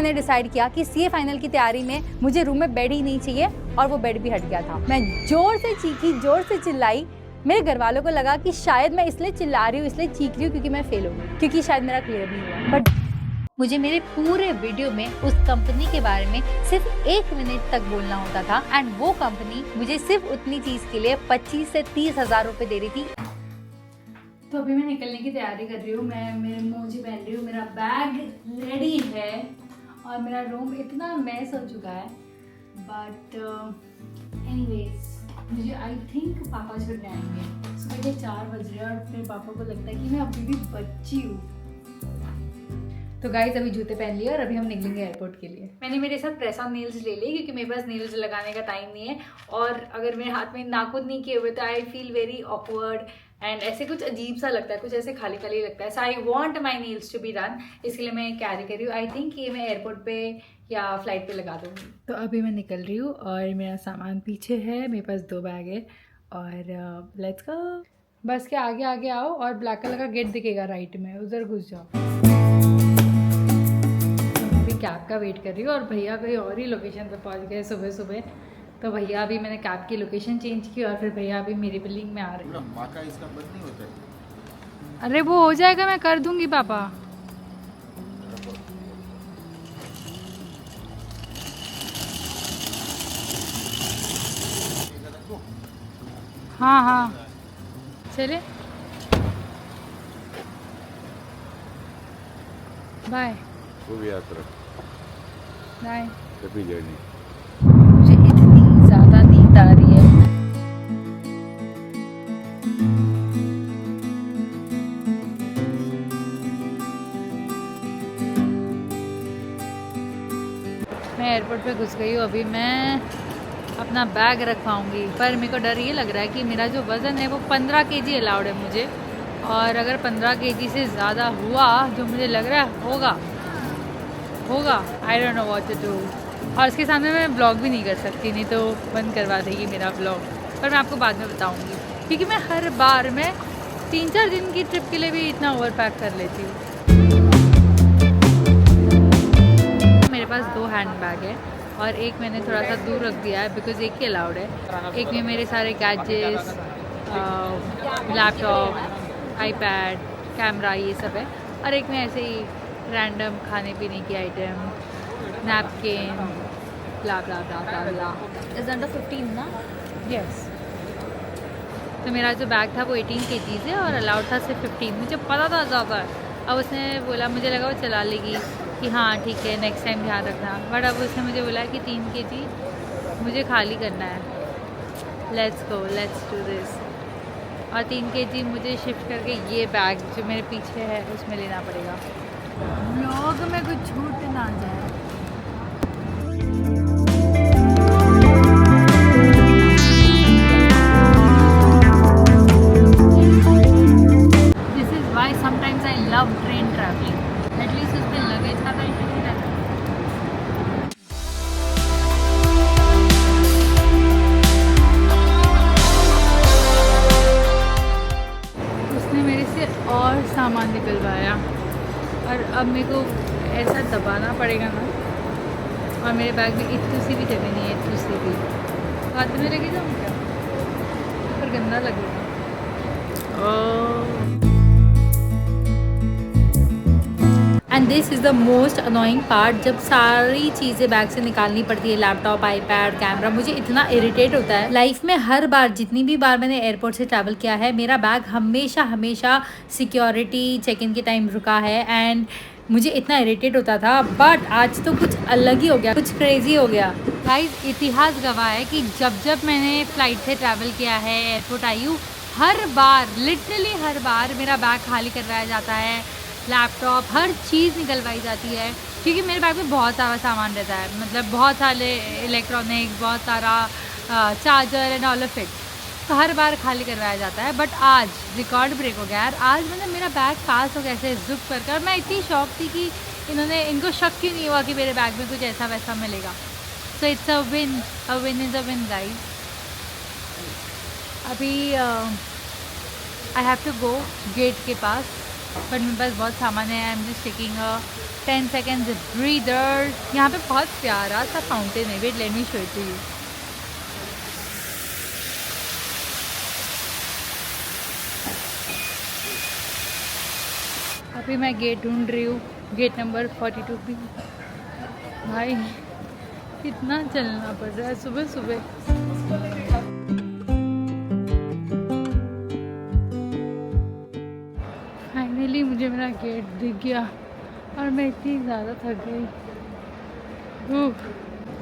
मैंने डिसाइड किया कि सीए फाइनल की तैयारी में मुझे रूम में बेड ही नहीं चाहिए और वो बेड भी हट गया था। मैं जोर से चीखी, जोर से चिल्लाई। मेरे घर वालों को लगा कि शायद मैं इसलिए चिल्ला रही हूँ, इसलिए चीख रही हूँ क्योंकि मैं फेल हो गई, क्योंकि शायद मेरा क्लियर नहीं हुआ। बट मुझे मेरे पूरे वीडियो में उस कंपनी के बारे में सिर्फ 1 मिनट तक बोलना होता था एंड वो कंपनी मुझे सिर्फ उतनी चीज के लिए 25 से 30 हजार रुपए दे रही थी। तो अभी मैं निकलने की तैयारी कर रही हूँ। मैं मेरे मोजे पहन रही हूँ, मेरा बैग रेडी है और मेरा रूम इतना मैस हो चुका है। बट एनीवेज मुझे आई थिंक पापा छुड़ने आएंगे। सुबह के 4 बज रहे हैं और मेरे पापा को लगता है कि मैं अभी भी बच्ची हूँ। तो गाइस अभी जूते पहन लिए और अभी हम निकलेंगे एयरपोर्ट के लिए। मैंने मेरे साथ प्रेस ऑन नेल्स ले लिए क्योंकि मेरे पास नेल्स लगाने का टाइम नहीं है और अगर मेरे हाथ में नाखून नहीं किए हुए तो I feel very awkward and ऐसे कुछ अजीब सा लगता है, कुछ ऐसे खाली खाली लगता है। So I want my nails to be done, इसलिए मैं कैरी कर रही हूँ। आई थिंक ये मैं एयरपोर्ट पे या फ्लाइट पे लगा दूँगी। तो अभी मैं निकल रही हूँ और मेरा सामान पीछे है, मेरे पास 2 बैग है और लेट्स गो। बस के आगे आगे आओ और ब्लैक कलर का गेट दिखेगा राइट में, उधर घुस जाओ। कैब का वेट कर रही हूँ और भैया कहीं और ही लोकेशन पे पहुँच गए सुबह सुबह। तो भैया अभी मैंने कैब की लोकेशन चेंज की और फिर भैया अभी मेरी बिल्डिंग में आ रहे हैं। माँ का इसका बंद नहीं होता है। अरे वो हो जाएगा, मैं कर दूंगी पापा। हाँ हाँ चले बाय। शुभ यात्रा, बाय। Happy journey. मुझे इतनी ज़्यादा नींद आ रही है। मैं एयरपोर्ट पे घुस गई हूँ। अभी मैं अपना बैग रख पाऊँगी, पर मेरे को डर ये लग रहा है कि मेरा जो वज़न है वो 15 kg अलाउड है मुझे, और अगर 15 kg से ज़्यादा हुआ, जो मुझे लग रहा है होगा I don't know what to do. और इसके सामने मैं ब्लॉग भी नहीं कर सकती, नहीं तो बंद करवा देगी मेरा ब्लॉग। पर मैं आपको बाद में बताऊँगी क्योंकि मैं हर बार मैं 3-4 दिन की ट्रिप के लिए भी इतना ओवर पैक कर लेती हूँ। मेरे पास 2 हैंड बैग है और एक मैंने थोड़ा सा दूर रख दिया है बिकॉज एक ही अलाउड है। एक में मेरे सारे गैजेट्स, लैपटॉप, आईपैड, कैमरा, ये सब है, और एक में ऐसे ही रैंडम खाने पीने की item, napkin, blah blah blah blah blah. Is under 15 ना? यस। तो मेरा जो बैग था वो 18 kg है और अलाउड था सिर्फ 15। मुझे पता था ज़्यादा है। अब उसने बोला, मुझे लगा वो चला लेगी कि हाँ ठीक है नेक्स्ट टाइम ध्यान रखना, बट अब उसने मुझे बोला कि 3 kg मुझे खाली करना है। Let's go, let's do this. और 3 kg मुझे शिफ्ट करके ये बैग जो मेरे पीछे है उसमें लेना पड़ेगा। व्लॉग में कुछ छूट ना जाए। This is why sometimes I love train travelling. At least उसमें लगेज का तो इशू नहीं रहता। उसने मेरे से और सामान निकलवाया और अब मेरे को ऐसा दबाना पड़ेगा ना, और मेरे बैग में इतनी सी भी जगह नहीं है, इतनी सी भी। हाथ में लगे जाऊँ क्या? पर गंदा लगेगा। And this is the most annoying part, जब सारी चीज़ें बैग से निकालनी पड़ती है, लैपटॉप, आईपैड, कैमरा। मुझे इतना इरिटेट होता है। लाइफ में हर बार, जितनी भी बार मैंने एयरपोर्ट से ट्रैवल किया है, मेरा बैग हमेशा सिक्योरिटी चेक इन के टाइम रुका है एंड मुझे इतना इरिटेट होता था। बट आज तो कुछ अलग ही हो गया, कुछ क्रेजी हो गया। गाइस इतिहास गवाह है कि जब मैंने फ़्लाइट से ट्रैवल किया है, एयरपोर्ट आई हूँ, हर बार, लिटरली हर बार मेरा बैग खाली करवाया जाता है, लैपटॉप, हर चीज़ निकलवाई जाती है, क्योंकि मेरे बैग में बहुत सारा सामान रहता है। मतलब बहुत सारे इलेक्ट्रॉनिक्स, बहुत सारा charger and all of it, तो हर बार खाली करवाया जाता है। बट आज रिकॉर्ड ब्रेक हो गया यार। आज मतलब मेरा बैग पास हो गया ऐसे जुक कर। और मैं इतनी शॉक थी कि इनको शक क्यों नहीं हुआ कि मेरे बैग में कुछ ऐसा वैसा मिलेगा। So it's a win is a win guys. अभी I have to go gate के पास बट मेरे पास बहुत सामान है। I am just taking a 10 seconds breather. यहाँ पे बहुत प्यारा सा फाउंटेन है। Wait let me show it to you. अभी मैं गेट ढूंढ रही हूँ, गेट नंबर 42 भी। भाई कितना चलना पड़ रहा है सुबह सुबह। फाइनली मुझे मेरा गेट दिख गया और मैं इतनी ज़्यादा थक गई।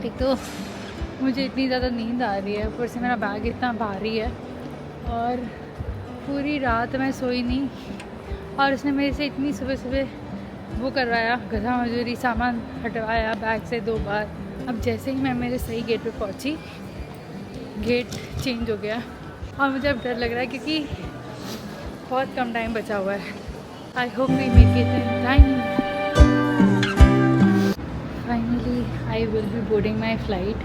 ठीक तो मुझे इतनी ज़्यादा नींद आ रही है, ऊपर से मेरा बैग इतना भारी है और पूरी रात मैं सोई नहीं। और उसने मेरे से इतनी सुबह सुबह वो करवाया, गधा मजूरी, सामान हटवाया बैग से 2 बार। अब जैसे ही मैं मेरे सही गेट पे पहुंची, गेट चेंज हो गया और मुझे अब डर लग रहा है क्योंकि बहुत कम टाइम बचा हुआ है। I hope we make it in time. Finally I will be boarding my flight.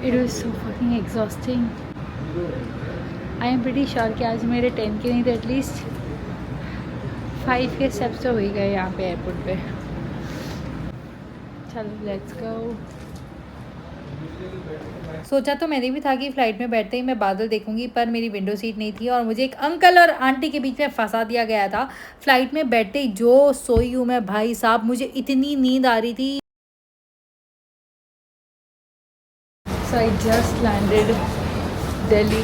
It was so fucking exhausting. I am pretty sure कि आज मेरे 10 के नहीं तो एटलीस्ट 5 के स्टेप्स तो हो ही गए यहाँ पे एयरपोर्ट पे। चलो लेट्स गो। सोचा तो मैंने भी था कि फ़्लाइट में बैठते ही मैं बादल देखूंगी, पर मेरी विंडो सीट नहीं थी और मुझे एक अंकल और आंटी के बीच में फंसा दिया गया था। फ़्लाइट में बैठते ही जो सोई हूँ मैं, भाई साहब मुझे इतनी नींद आ रही थी। सो आई जस्ट लैंडेड दिल्ली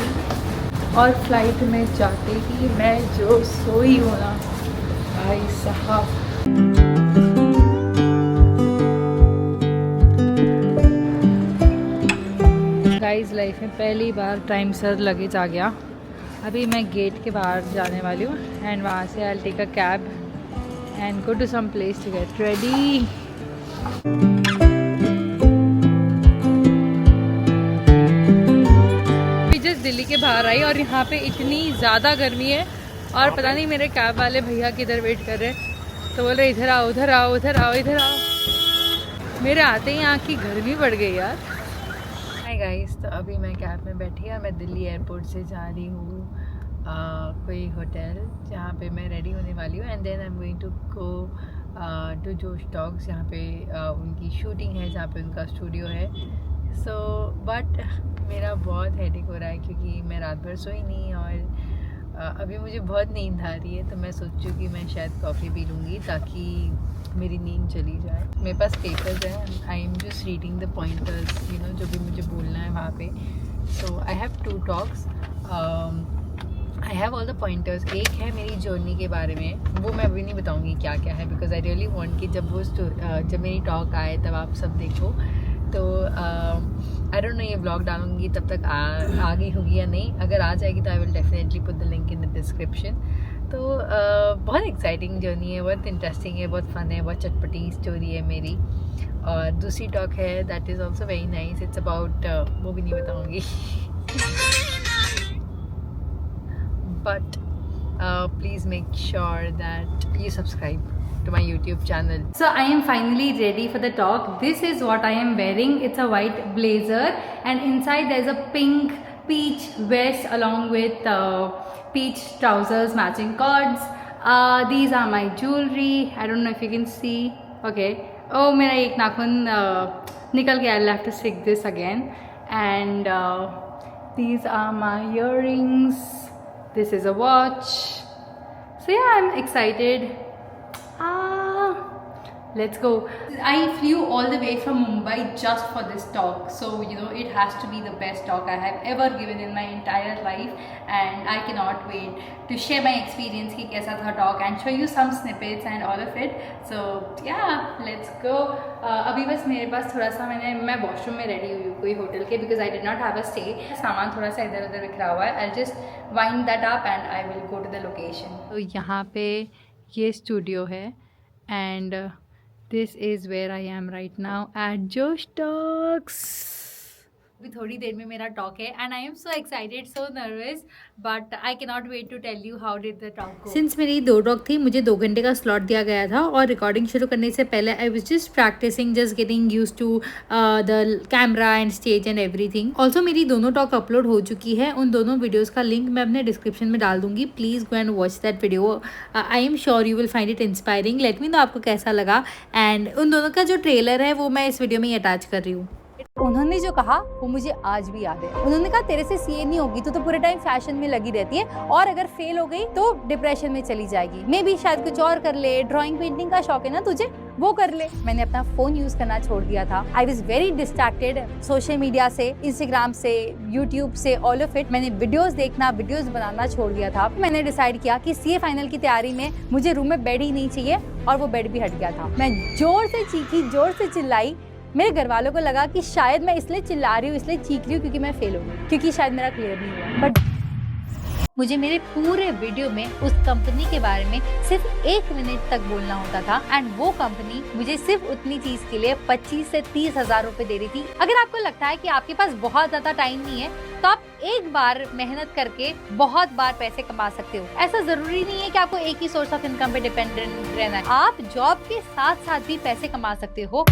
और फ्लाइट में जाते ही मैं जो सोई हूँ ना भाई साहब। गाइस लाइफ में पहली बार टाइम सर लगेज आ गया। अभी मैं गेट के बाहर जाने वाली हूँ एंड वहाँ से I will take a cab and go to some place to get ready. Just Delhi के बाहर आई और यहाँ पे इतनी ज़्यादा गर्मी है और पता नहीं मेरे कैब वाले भैया किधर वेट कर रहे हैं, तो बोल रहे इधर आओ उधर आओ उधर आओ इधर आओ। मेरे आते ही यहाँ की गर्मी बढ़ गई यार। हाय गाइस, तो अभी मैं कैब में बैठी और मैं दिल्ली एयरपोर्ट से जा रही हूँ कोई होटल जहाँ पे मैं रेडी होने वाली हूँ and then I am going to go to Josh Talks, जहाँ पे उनकी शूटिंग है, जहाँ पे उनका स्टूडियो है। सो बट मेरा बहुत हेडेक हो रहा है क्योंकि मैं रात भर सोई नहीं और अभी मुझे बहुत नींद आ रही है। तो मैं सोचूँ कि मैं शायद कॉफ़ी पी लूँगी ताकि मेरी नींद चली जाए। मेरे पास पेपर्स हैं, I am just reading the pointers, you know, जो भी मुझे बोलना है वहाँ पे। So I have 2 talks, I have all the pointers. एक है मेरी जर्नी के बारे में, वो मैं अभी नहीं बताऊँगी क्या क्या है बिकॉज आई रियली वांट कि जब मेरी टॉक आए तब आप सब देखो। तो आई डोंट नो ये व्लॉग डालूँगी तब तक आ गई होगी या नहीं। अगर आ जाएगी तो I will definitely put the link in the description. तो बहुत एक्साइटिंग जर्नी है, बहुत इंटरेस्टिंग है, बहुत फ़न है, बहुत चटपटी स्टोरी है मेरी। और दूसरी टॉक है that is also very nice, it's about वो भी नहीं बताऊँगी but please make sure that you subscribe to my YouTube channel. So I am finally ready for the talk. This is what I am wearing. It's a white blazer and inside there's a pink peach vest along with peach trousers, matching cords. These are my jewelry. I don't know if you can see. Okay. Oh, मेरा एक नाखून निकल गया. I'll have to stick this again. And these are my earrings. This is a watch. So yeah, I'm excited. Let's go. I flew all the way from Mumbai just for this talk, so you know it has to be the best talk I have ever given in my entire life, and I cannot wait to share my experience कि कैसा था talk and show you some snippets and all of it. So yeah, let's go. अभी बस मेरे पास थोड़ा सा मैं washroom में रेडी हुई हूँ कोई होटल के because I did not have a stay. सामान थोड़ा सा इधर उधर बिखरा हुआ है. I'll just wind that up and I will go to the location. तो यहाँ पे ये स्टूडियो है and this is where I am right now at Josh Talks. अभी थोड़ी देर में मेरा टॉक है and I am so excited, so nervous, but I can not wait to tell you how did the talk go. Since मेरी 2 talk थी, मुझे 2 घंटे का स्लॉट दिया गया था और रिकॉर्डिंग शुरू करने से पहले I was just practising, just getting used to the camera and stage and everything. Also मेरी दोनों टॉक अपलोड हो चुकी है, उन दोनों वीडियोज़ का लिंक मैं अपने डिस्क्रिप्शन में डाल दूंगी। Please go and watch that video, I am sure you will find it inspiring. Let me know आपको कैसा लगा। एंड उन दोनों का जो ट्रेलर है वो मैं इस वीडियो में ही अटैच कर रही हूँ। उन्होंने जो कहा वो मुझे आज भी याद है। उन्होंने कहा तेरे से सीए नहीं होगी, तो पूरे टाइम फैशन में लगी रहती है और अगर फेल हो गई तो डिप्रेशन में चली जाएगी। मे भी शायद कुछ और कर ले, ड्राइंग पेंटिंग का शौक है ना तुझे, वो कर ले। मैंने अपना फोन यूज करना छोड़ दिया था। I was very distracted social media से, इंस्टाग्राम से, यूट्यूब से, ऑल ऑफ इट। मैंने वीडियोस देखना, वीडियोस बनाना छोड़ दिया था। मैंने डिसाइड किया कि सीए फाइनल की तैयारी में मुझे रूम में बेड ही नहीं चाहिए और वो बेड भी हट गया था। मैं जोर से चीखी, जोर से चिल्लाई। मेरे घर वालों को लगा कि शायद मैं इसलिए चिल्ला रही हूँ, इसलिए चीख रही हूँ क्योंकि मैं फेल हो गई, क्योंकि शायद मेरा क्लियर नहीं हुआ। बट मुझे मेरे पूरे वीडियो में उस कंपनी के बारे में सिर्फ 1 मिनट तक बोलना होता था एंड वो कंपनी मुझे सिर्फ उतनी चीज के लिए 25 से 30 हजार रुपए दे रही थी। अगर आपको लगता है कि आपके पास बहुत ज्यादा टाइम नहीं है तो आप एक बार मेहनत करके बहुत बार पैसे कमा सकते हो। ऐसा जरूरी नहीं है कि आपको एक ही सोर्स ऑफ इनकम पे डिपेंडेंट रहना है। आप जॉब के साथ साथ भी पैसे कमा सकते हो।